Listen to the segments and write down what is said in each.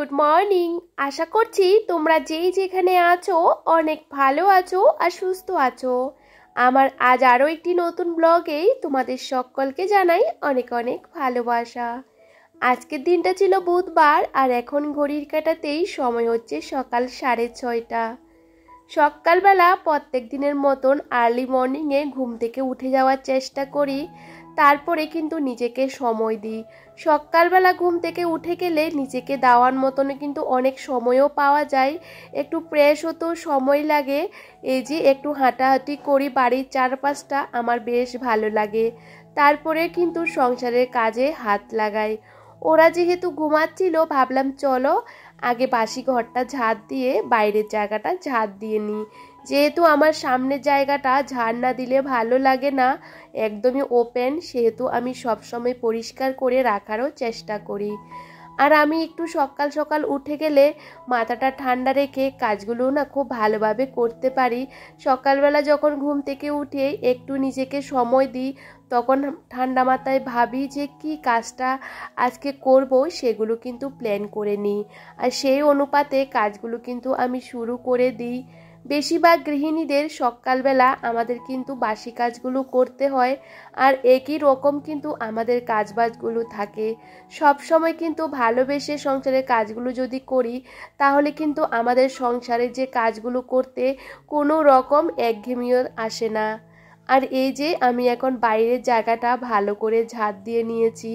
Good morning. আশা করছি তোমরা যেখানে আছো অনেক ভালো আছো আর সুস্থ আছো। আমার আজ আরও একটি নতুন ব্লগেই তোমাদের সকলকে জানাই অনেক অনেক ভালোবাসা। আজকের দিনটা ছিল বুধবার আর এখন ঘড়ির কাঁটাতেই সময় হচ্ছে সকাল 6:30। সকালবেলা প্রত্যেক দিনের মতন আর্লি মর্নিংয়ে ঘুম থেকে উঠে যাওয়ার চেষ্টা করি, তারপরে কিন্তু নিজেকে সময় দিই। সকালবেলা ঘুম থেকে উঠে গেলে নিজেকে দেওয়ার মতনও কিন্তু অনেক সময়ও পাওয়া যায়, একটু ফ্রেশ হতেও সময় লাগে। এই যে একটু হাঁটাহাঁটি করি বাড়ির চারপাশটা, আমার বেশ ভালো লাগে। তারপরে কিন্তু সংসারের কাজে হাত লাগাই। ওরা যেহেতু ঘুমাচ্ছিল ভাবলাম চলো আগে বাসি ঘরটা ঝাড় দিয়ে বাইরের জায়গাটা ঝাড় দিয়ে নিই। যেহেতু আমার সামনের জায়গাটা ঝাড় না দিলে ভালো লাগে না, একদমই ওপেন, সেহেতু আমি সবসময় পরিষ্কার করে রাখারও চেষ্টা করি। আর আমি একটু সকাল সকাল উঠে গেলে মাথাটা ঠান্ডা রেখে কাজগুলো না খুব ভালোভাবে করতে পারি। সকালবেলা যখন ঘুম থেকে উঠে একটু নিজেকে সময় দিই, তখন ঠান্ডা মাথায় ভাবি যে কি কাজটা আজকে করব, সেগুলো কিন্তু প্ল্যান করে নিই। আর সেই অনুপাতে কাজগুলো কিন্তু আমি শুরু করে দিই। বেশিরভাগ গৃহিণীদের সকালবেলা আমাদের কিন্তু বাসি কাজগুলো করতে হয়, আর একই রকম কিন্তু আমাদের কাজবাজগুলো থাকে। সব সময় কিন্তু ভালোবেসে সংসারের কাজগুলো যদি করি, তাহলে কিন্তু আমাদের সংসারে যে কাজগুলো করতে কোনো রকম একঘেয়েমিও আসে না। আর এই যে আমি এখন বাইরের জায়গাটা ভালো করে ঝাড় দিয়ে নিয়েছি।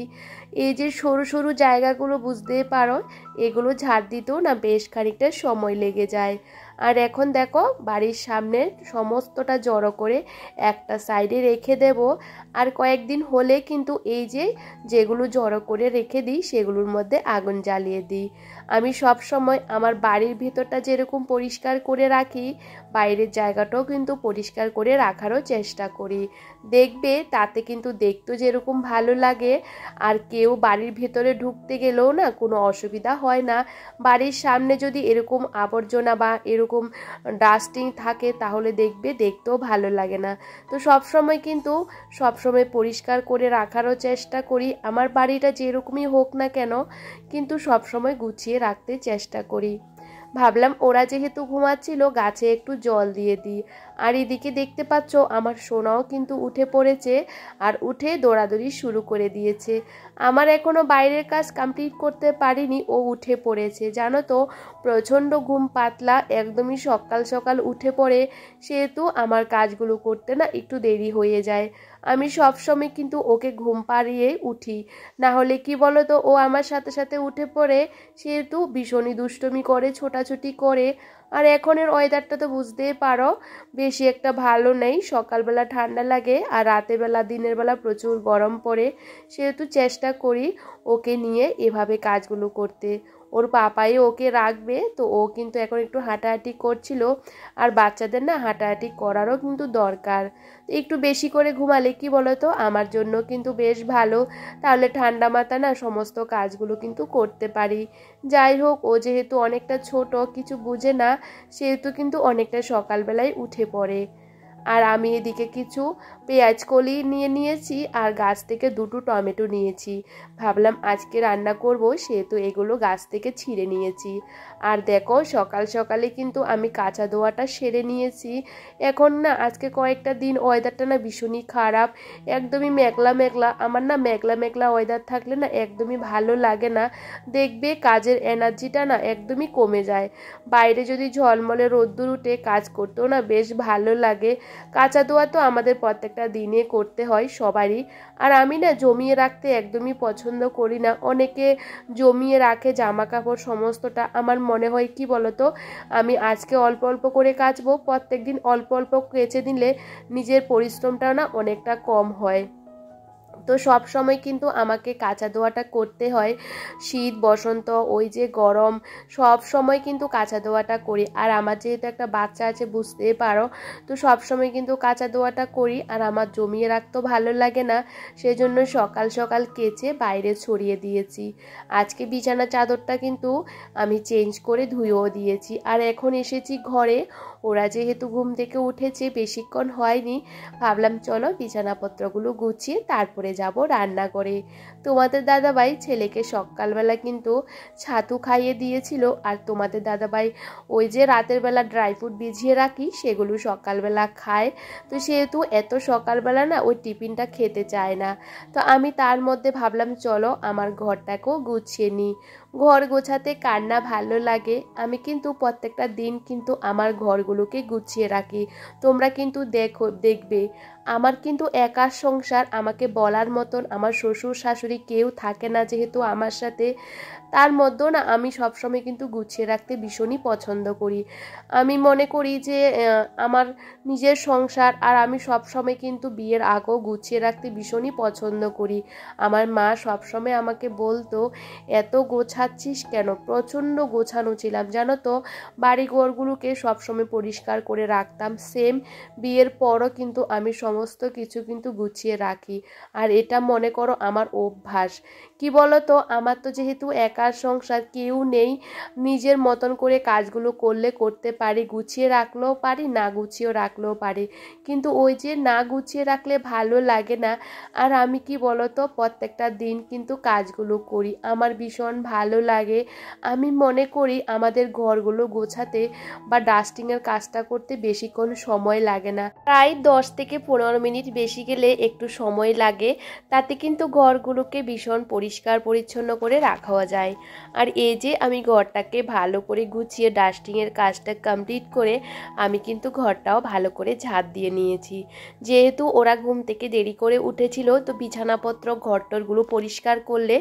এই যে সরু সরু জায়গাগুলো বুঝতেই পারো, এগুলো ঝাড় দিতেও না বেশ খানিকটা সময় লেগে যায়। আর এখন দেখো বাড়ির সামনে সমস্তটা জড়ো করে একটা সাইডে রেখে দেব। আর কয়েকদিন হলে কিন্তু এই যেগুলো জড়ো করে রেখে দিই সেগুলোর মধ্যে আগুন জ্বালিয়ে দিই। আমি সব সময় আমার বাড়ির ভিতরটা যেরকম পরিষ্কার করে রাখি, বাইরের জায়গাটাও কিন্তু পরিষ্কার করে রাখারও চেষ্টা করি। দেখবে তাতে কিন্তু দেখতেও যেরকম ভালো লাগে, আর কেউ বাড়ির ভেতরে ঢুকতে গেলেও না কোনো অসুবিধা হয় না। বাড়ির সামনে যদি এরকম আবর্জনা বা এরকম ডাস্টিং থাকে তাহলে দেখবে দেখতেও ভালো লাগে না। তো সবসময় পরিষ্কার করে রাখারও চেষ্টা করি। আমার বাড়িটা যেরকমই হোক না কেন, কিন্তু সবসময় গুছিয়ে রাখতে চেষ্টা করি। ভাবলাম ওরা যেহেতু ঘুমাচ্ছিল গাছে একটু জল দিয়ে দিই। আর এদিকে দেখতে পাচ্ছ আমার সোনাও কিন্তু উঠে পড়েছে, আর উঠে দৌড়াদৌড়ি শুরু করে দিয়েছে। আমার এখনও বাইরের কাজ কমপ্লিট করতে পারিনি, ও উঠে পড়েছে। জানো তো, প্রচণ্ড ঘুম পাতলা, একদমই সকাল সকাল উঠে পড়ে, সেহেতু আমার কাজগুলো করতে না একটু দেরি হয়ে যায়। আমি সবসময় কিন্তু ওকে ঘুম পাড়িয়ে উঠি, না হলে কি বলো তো, ও আমার সাথে সাথে উঠে পড়ে, সেহেতু ভীষণই দুষ্টুমি করে, ছোটাছুটি করে। আর এখনের ওয়েদারটা তো বুঝতেই পারো, বেশি একটা ভালো নেই। সকালবেলা ঠান্ডা লাগে আর রাতেরবেলা দিনের বেলা প্রচুর গরম পড়ে, সেহেতু চেষ্টা করি ওকে নিয়ে এভাবে কাজগুলো করতে। ওর পাপাই ওকে রাখবে, তো ও কিন্তু এখন একটু হাঁটাহাঁটি করছিল। আর বাচ্চাদের না হাঁটাহাঁটি করারও কিন্তু দরকার। একটু বেশি করে ঘুমালে কি বলো তো, আমার জন্য কিন্তু বেশ ভালো। তাহলে ঠান্ডা মাথা না সমস্ত কাজগুলো কিন্তু করতে পারি। যাই হোক, ও যেহেতু অনেকটা ছোট, কিছু বুঝে না, সেহেতু কিন্তু অনেকটা সকালবেলায় উঠে পড়ে। আর আমি এদিকে কিছু পেঁয়াজ কলি নিয়ে নিয়েছি, আর গাছ থেকে দুটো টমেটো নিয়েছি। ভাবলাম আজকে রান্না করব, সেহেতু এগুলো গাছ থেকে ছিঁড়ে নিয়েছি। আর দেখো সকাল সকালে কিন্তু আমি কাঁচা ধোয়াটা সেরে নিয়েছি। এখন না আজকে কয়েকটা দিন ওয়েদারটা না ভীষণই খারাপ, একদমই মেঘলা মেঘলা। আমার না মেঘলা মেঘলা ওয়েদার থাকলে না একদমই ভালো লাগে না। দেখবে কাজের এনার্জিটা না একদমই কমে যায়। বাইরে যদি ঝলমলে রোদ্দুর উঠে কাজ করতেও না বেশ ভালো লাগে। কাঁচা ধোয়া তো আমাদের প্রত্যেকটা দিনে করতে হয় সবারই। আর আমি না জমিয়ে রাখতে একদমই পছন্দ করি না। অনেকে জমিয়ে রাখে জামা কাপড় সমস্তটা, আমার মনে হয় কি বলতো, আমি আজকে অল্প অল্প করে কাচবো, প্রত্যেক দিন অল্প অল্প কেচে দিলে নিজের পরিশ্রমটা না অনেকটা কম হয়। তো সব সময় কিন্তু আমাকে কাঁচা ধোয়াটা করতে হয়। শীত বসন্ত ওই যে গরম, সব সময় কিন্তু কাঁচা ধোয়াটা করি। আর আমার যেহেতু একটা বাচ্চা আছে বুঝতেই পারো, তো সব সময় কিন্তু কাঁচা ধোয়াটা করি। আর আমার জমিয়ে রাখতেও ভালো লাগে না, সেজন্য সকাল সকাল কেচে বাইরে ছড়িয়ে দিয়েছি। আজকে বিছানা চাদরটা কিন্তু আমি চেঞ্জ করে ধুয়েও দিয়েছি। আর এখন এসেছি ঘরে, ওরা যেহেতু ঘুম থেকে উঠেছে, বেশিক্ষণ হয়নি, ভাবলাম চলো বিছানাপত্রগুলো গুছিয়ে তারপরে যাব রান্নাঘরে। তোমাদের দাদাভাই ছেলেকে সকালবেলা কিন্তু ছাতু খাইয়ে দিয়েছিল, আর তোমাদের দাদাভাই ওই যে রাতের বেলা ড্রাই ফ্রুট ভিজিয়ে রাখি সেগুলো সকালবেলা খায়। তো সেহেতু এত সকালবেলা না ওই টিফিনটা খেতে চায় না। তো আমি তার মধ্যে ভাবলাম চলো আমার ঘরটাকেও গুছিয়ে নিই। ঘর গোছাতে কার না ভালো লাগে। আমি কিন্তু প্রত্যেকটা দিন কিন্তু আমার ঘরগুলোকে গুছিয়ে রাখি। তোমরা কিন্তু দেখবে আমার কিন্তু একার সংসার, আমাকে বলার মতন আমার শ্বশুর শাশুড়ি কেউ থাকে না যেহেতু আমার সাথে। তার মধ্যেও না আমি সবসময় কিন্তু গুছিয়ে রাখতে ভীষণই পছন্দ করি। আমি মনে করি যে আমার নিজের সংসার, আর আমি সবসময় কিন্তু বিয়ের আগেও গুছিয়ে রাখতে ভীষণই পছন্দ করি। আমার মা সবসময় আমাকে বলতো এত গোছাচ্ছিস কেন, প্রচণ্ড গোছানো ছিলাম জানো তো। বাড়িঘরগুলোকে সবসময় পরিষ্কার করে রাখতাম। সেম বিয়ের পরও কিন্তু আমি সমস্ত কিছু কিন্তু গুছিয়ে রাখি। আর এটা মনে করো আমার অভ্যাস। কি বলো তো, আমার তো যেহেতু একার সংসার, কেউ নেই, নিজের মতন করে কাজগুলো করলে করতে পারি, গুছিয়ে রাখলেও পারি, না গুছিয়েও রাখলেও পারি। কিন্তু ওই যে না গুছিয়ে রাখলে ভালো লাগে না। আর আমি কি বলো তো প্রত্যেকটা দিন কিন্তু কাজগুলো করি, আমার ভীষণ ভালো লাগে। আমি মনে করি আমাদের ঘরগুলো গোছাতে বা ডাস্টিংয়ের কাজটা করতে বেশিক্ষণ সময় লাগে না, প্রায় 10 থেকে 15 মিনিট, বেশি গেলে একটু সময় লাগে। তাতে কিন্তু ঘরগুলোকে ভীষণ পরিষ্কার পরিচ্ছন্ন করে রাখাও যায়। আর এই যে আমি ঘরটাকে ভালো করে গুছিয়ে ডাস্টিংয়ের কাজটা কমপ্লিট করে আমি কিন্তু ঘরটাও ভালো করে ঝাড় দিয়ে নিয়েছি। যেহেতু ওরা ঘুম থেকে দেরি করে উঠেছিল, তো বিছানাপত্র ঘরটরগুলো পরিষ্কার করলে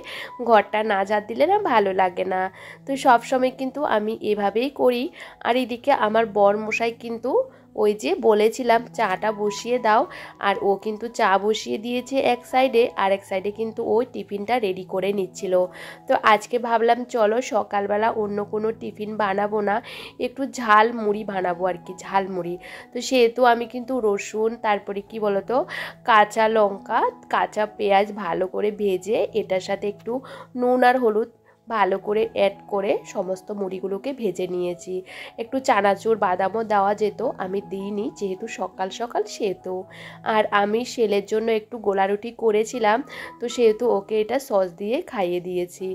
ঘরটা না ঝাড় দিলে না ভালো লাগে না। তো সবসময় কিন্তু আমি এভাবেই করি। আর এদিকে আমার বর মশাই কিন্তু ওই যে বলেছিলাম চাটা বসিয়ে দাও, আর ও কিন্তু চা বসিয়ে দিয়েছে এক সাইডে, আর এক সাইডে কিন্তু ওই টিফিনটা রেডি করে নিচ্ছিল। তো আজকে ভাবলাম চলো সকালবেলা অন্য কোনো টিফিন বানাবো না, একটু ঝাল মুড়ি বানাবো আর কি, ঝাল মুড়ি। তো সেহেতু আমি কিন্তু রসুন, তারপরে কি বলতো কাঁচা লঙ্কা, কাঁচা পেঁয়াজ ভালো করে ভেজে এটার সাথে একটু নুন আর হলুদ ভালো করে অ্যাড করে সমস্ত মুড়িগুলোকে ভেজে নিয়েছি। একটু চানাচুর বাদামও দেওয়া যেত, আমি দিইনি যেহেতু সকাল সকাল সেহেতু। আর আমি ছেলের জন্য একটু গোলা রুটি করেছিলাম, তো সেহেতু ওকে এটা সস দিয়ে খাইয়ে দিয়েছি।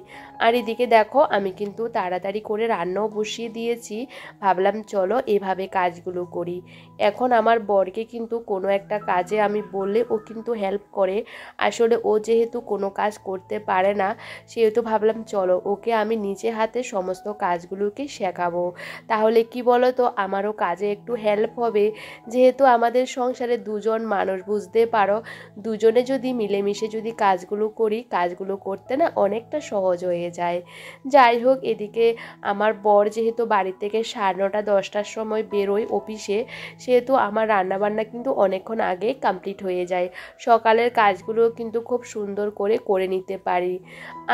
আর এদিকে দেখো আমি কিন্তু তাড়াতাড়ি করে রান্নাও বসিয়ে দিয়েছি। ভাবলাম চলো এভাবে কাজগুলো করি। এখন আমার বরকে কিন্তু কোনো একটা কাজে আমি বললে ও কিন্তু হেল্প করে। আসলে ও যেহেতু কোনো কাজ করতে পারে না, সেহেতু ভাবলাম চলো ওকে আমি নিজে হাতে সমস্ত কাজগুলোকে শেখাবো। তাহলে কি বলো তো আমারও কাজে একটু হেল্প হবে। যেহেতু আমাদের সংসারে দুজন মানুষ, বুঝতে পারো, দুজনে যদি মিলেমিশে যদি কাজগুলো করি, কাজগুলো করতে না অনেকটা সহজ হয়ে যায়। যাই হোক, এদিকে আমার বর যেহেতু বাড়ি থেকে 9:30 10টার সময় বেরোয় অফিসে, সেহেতু আমার রান্নাবান্না কিন্তু অনেকক্ষণ আগে কমপ্লিট হয়ে যায়। সকালের কাজগুলো কিন্তু খুব সুন্দর করে করে নিতে পারি।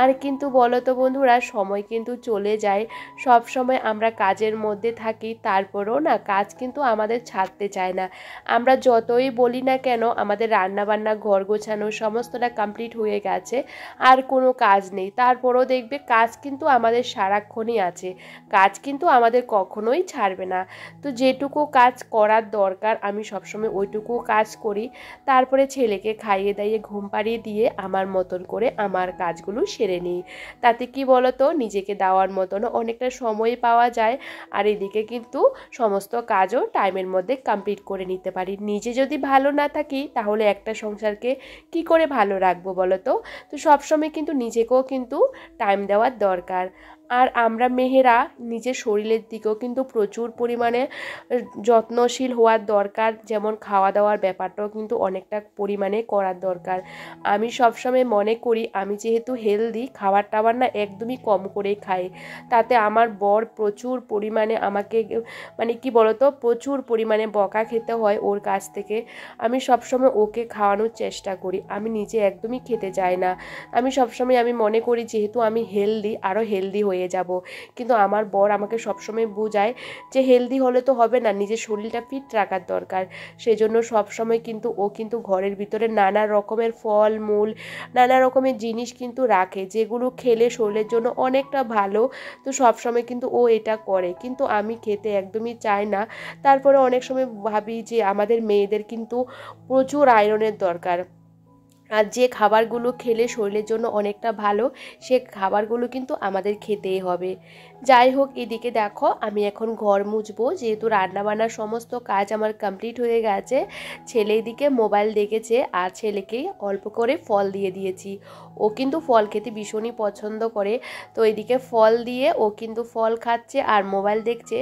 আর কিন্তু বলো তো বন্ধুরা, সময় কিন্তু চলে যায়, সব সময় আমরা কাজের মধ্যে থাকি, তারপরেও না কাজ কিন্তু আমাদের ছাড়তে চায় না। আমরা যতই বলি না কেন আমাদের রান্নাবান্না ঘর গোছানো সমস্তটা কমপ্লিট হয়ে গেছে, আর কোনো কাজ নেই, তারপরেও দেখবে কাজ কিন্তু আমাদের সারাক্ষণই আছে, কাজ কিন্তু আমাদের কখনোই ছাড়বে না। তো যেটুকু কাজ করার দরকার আমি সবসময় ওইটুকু কাজ করি। তারপরে ছেলেকে খাইয়ে দাইয়ে ঘুম পাড়িয়ে দিয়ে আমার মতন করে আমার কাজগুলো সেরে নিই। তাতে কি বলতো নিজেকে দেওয়ার মতন অনেকটা সময় পাওয়া যায়। আর এদিকে কিন্তু সমস্ত কাজও টাইমের মধ্যে কমপ্লিট করে নিতে পারি। নিজে যদি ভালো না থাকি তাহলে একটা সংসারকে কি করে ভালো রাখবো বলো তো। তো সবসময় কিন্তু নিজেকেও কিন্তু টাইম দেওয়ার দরকার। আর আমরা মেয়েরা নিজের শরীরের দিকেও কিন্তু প্রচুর পরিমাণে যত্নশীল হওয়ার দরকার। যেমন খাওয়া দাওয়ার ব্যাপারটাও কিন্তু অনেকটা পরিমাণে করার দরকার। আমি সবসময় মনে করি আমি যেহেতু হেলদি, খাবার টাবার না একদমই কম করে খাই, তাতে আমার বর প্রচুর পরিমাণে আমাকে মানে কি বলতো প্রচুর পরিমাণে বকা খেতে হয় ওর কাছ থেকে। আমি সবসময় ওকে খাওয়ানোর চেষ্টা করি, আমি নিজে একদমই খেতে চাই না। আমি সবসময় আমি মনে করি যেহেতু আমি হেলদি, আরও হেলদি হয়ে হয়ে যাব। কিন্তু আমার বর আমাকে সবসময় বোঝায় যে হেলদি হলে তো হবে না, নিজের শরীরটা ফিট রাখার দরকার। সেজন্য সবসময় কিন্তু ও কিন্তু ঘরের ভিতরে নানা রকমের ফল মূল, নানা রকমের জিনিস কিন্তু রাখে, যেগুলো খেলে শরীরের জন্য অনেকটা ভালো। তো সবসময় কিন্তু ও এটা করে, কিন্তু আমি খেতে একদমই চাই না। তারপরে অনেক সময় ভাবি যে আমাদের মেয়েদের কিন্তু প্রচুর আয়রনের দরকার, আর যে খাবারগুলো খেলে শরীরের জন্য অনেকটা ভালো সে খাবারগুলো কিন্তু আমাদের খেতেই হবে। যাই হোক, এদিকে দেখো আমি এখন ঘর মুছবো, যেহেতু রান্নাবান্নার সমস্ত কাজ আমার কমপ্লিট হয়ে গেছে। ছেলে এদিকে মোবাইল দেখেছে আর ছেলেকে অল্প করে ফল দিয়ে দিয়েছি। ও কিন্তু ফল খেতে ভীষণই পছন্দ করে। তো এদিকে ফল দিয়ে ও কিন্তু ফল খাচ্ছে আর মোবাইল দেখছে।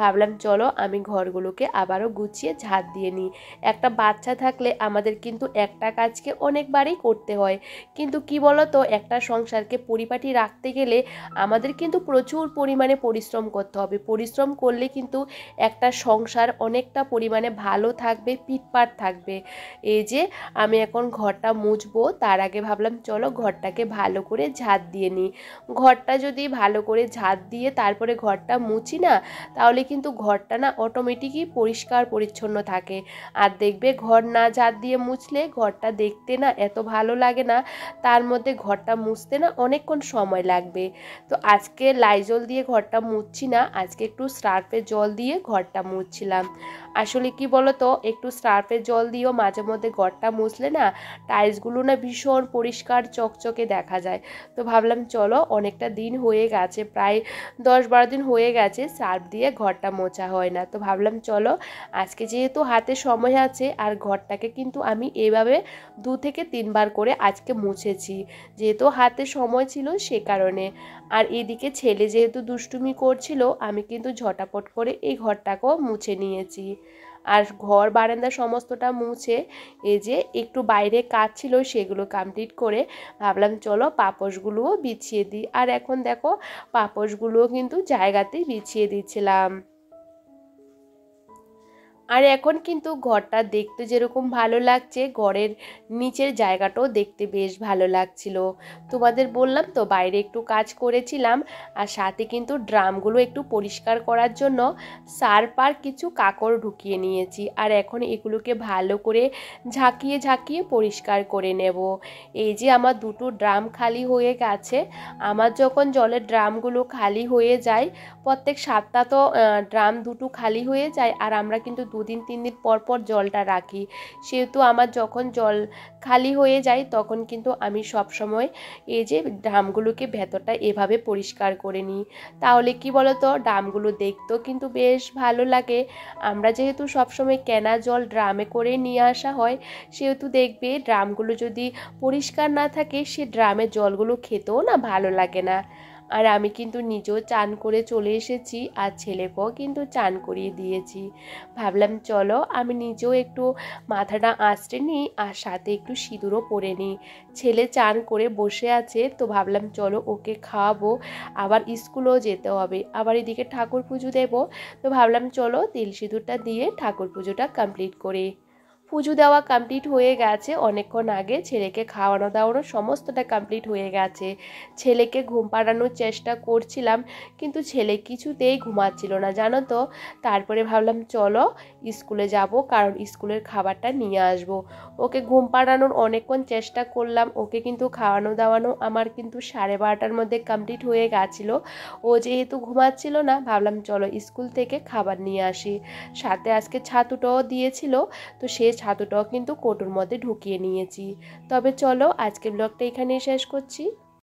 ভাবলাম চলো আমি ঘরগুলোকে আবারও গুছিয়ে ঝাড় দিয়ে নিই। একটা বাচ্চা থাকলে আমাদের কিন্তু একটা কাজকে অনেকবারই করতে হয়, কিন্তু কি বলো তো, একটা সংসারকে পরিপাটি রাখতে গেলে আমাদের কিন্তু প্রচুর পরিমাণে পরিশ্রম করতে হবে। পরিশ্রম করলে কিন্তু একটা সংসার অনেকটা পরিমাণে ভালো থাকবে, ফিটফাট থাকবে। এই যে আমি এখন ঘরটা মুছবো, তার আগে ভাবলাম চলো ঘরটাকে ভালো করে ঝাড় দিয়ে নিই। ঘরটা যদি ভালো করে ঝাড় দিয়ে তারপরে ঘরটা মুছি না, তাহলে কিন্তু ঘরটা না অটোমেটিকই পরিষ্কার পরিচ্ছন্ন থাকে। আর দেখবে ঘর না ঝাড় দিয়ে মুছলে ঘরটা দেখতে না এত ভালো লাগে না, তার মধ্যে ঘরটা মুছতে না অনেকক্ষণ সময় লাগবে। তো আজকে লাইজল দিয়ে ঘরটা মুছছি না, আজকে একটু সার্ফের জল দিয়ে ঘরটা মুছছিলাম। আসলে কি বলো তো, একটু সার্ফের জল দিয়েও মাঝে মধ্যে ঘরটা মুছলে না টাইলসগুলো না ভীষণ পরিষ্কার চকচকে দেখা যায়। তো ভাবলাম চলো, অনেকটা দিন হয়ে গেছে, প্রায় 10-12 দিন হয়ে গেছে সার্ফ দিয়ে ঘরটা মোছা হয় না। তো ভাবলাম চলো আজকে যেহেতু হাতে সময় আছে, আর ঘরটাকে কিন্তু আমি এভাবে 2 থেকে 3 বার করে আজকে মুছেছি, যেহেতু হাতে সময় ছিল সে কারণে। আর এদিকে ছেলে যেহেতু দুষ্টুমি করছিল, আমি কিন্তু ঝটাপট করে এই ঘরটাকেও মুছে নিয়েছি। আর ঘর বারান্দা সমস্তটা মুছে এই যে একটু বাইরে কাজ ছিল সেগুলো কমপ্লিট করে ভাবলাম চলো পাপোশগুলোও বিছিয়ে দিই। আর এখন দেখো পাপোশগুলোও কিন্তু জায়গাতেই বিছিয়ে দিচ্ছিলাম। আর এখন কিন্তু ঘরটা দেখতে যেরকম ভালো লাগছে, ঘরের নিচের জায়গাটাও দেখতে বেশ ভালো লাগছিল। তোমাদের বললাম তো বাইরে একটু কাজ করেছিলাম, আর সাথে কিন্তু ড্রামগুলো একটু পরিষ্কার করার জন্য সার্ফ আর কিছু কাকড় ঢুকিয়ে নিয়েছি। আর এখন এগুলোকে ভালো করে ঝাঁকিয়ে ঝাঁকিয়ে পরিষ্কার করে নেব। এই যে আমার 2টো ড্রাম খালি হয়ে গেছে। আমার যখন জলের ড্রামগুলো খালি হয়ে যায়, প্রত্যেক সপ্তাহ তো ড্রাম 2টো খালি হয়ে যায়, আর আমরা কিন্তু 2-3 দিন পর পর জলটা রাখি। সেহেতু আমার যখন জল খালি হয়ে যায় তখন কিন্তু আমি সব সময় এই যে ড্রামগুলোকে ভেতরটা এভাবে পরিষ্কার করে নিই। তাহলে কি বলতো, ড্রামগুলো দেখতেও কিন্তু বেশ ভালো লাগে। আমরা যেহেতু সবসময় কেনা জল ড্রামে করে নিয়ে আসা হয়, সেহেতু দেখবে ড্রামগুলো যদি পরিষ্কার না থাকে সে ড্রামের জলগুলো খেতেও না ভালো লাগে না। আর আমি কিন্তু নিজেও চান করে চলে এসেছি, আর ছেলেকেও কিন্তু চান করিয়ে দিয়েছি। ভাবলাম চলো আমি নিজেও একটু মাথাটা আঁচড়ে নিই, আর সাথে একটু সিঁদুরও পরে নিই। ছেলে চান করে বসে আছে, তো ভাবলাম চলো ওকে খাওয়াবো, আবার স্কুলেও যেতে হবে, আবার এদিকে ঠাকুর পুজো দেবো। তো ভাবলাম চলো তিল সিঁদুরটা দিয়ে ঠাকুর পুজোটা কমপ্লিট করি। পুজো দেওয়া কমপ্লিট হয়ে গেছে অনেকক্ষণ আগে, ছেলেকে খাওয়ানো দাওয়ানো সমস্তটা কমপ্লিট হয়ে গেছে। ছেলেকে ঘুম পাড়ানোর চেষ্টা করছিলাম, কিন্তু ছেলে কিছুতেই ঘুমাচ্ছিল না জানো তো। তারপরে ভাবলাম চলো স্কুলে যাব, কারণ স্কুলের খাবারটা নিয়ে আসব। ওকে ঘুম পাড়ানোর অনেকক্ষণ চেষ্টা করলাম, ওকে কিন্তু খাওয়ানো দাওয়ানো আমার কিন্তু 12:30টার মধ্যে কমপ্লিট হয়ে গেছিলো। ও যেহেতু ঘুমাচ্ছিল না, ভাবলাম চলো স্কুল থেকে খাবার নিয়ে আসি। সাথে আজকে ছাতুটাও দিয়েছিল, তো সে ছাতুটাও কিন্তু কৌটোর মধ্যে ঢুকিয়ে নিয়েছি। তবে চলো আজকের ব্লগটা এখানেই শেষ করছি।